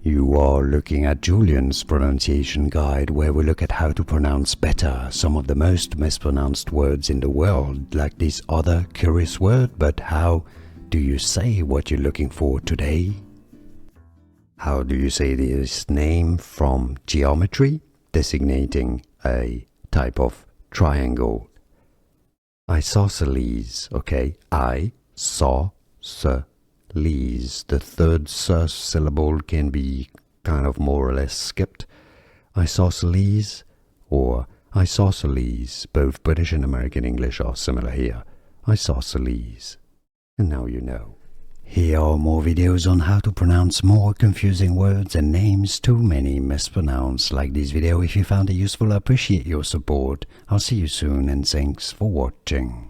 You are looking at Julian's pronunciation guide, where we look at how to pronounce better some of the most mispronounced words in the world, like this other curious word. But how do you say what you're looking for today? How do you say this name from geometry, designating a type of triangle? Isosceles, okay? I-saw-se. The third s syllable can be kind of more or less skipped. Isosceles or isosceles. Both British and American English are similar here. Isosceles. And now you know. Here are more videos on how to pronounce more confusing words and names too many mispronounced. Like this video if you found it useful. I appreciate your support. I'll see you soon and thanks for watching.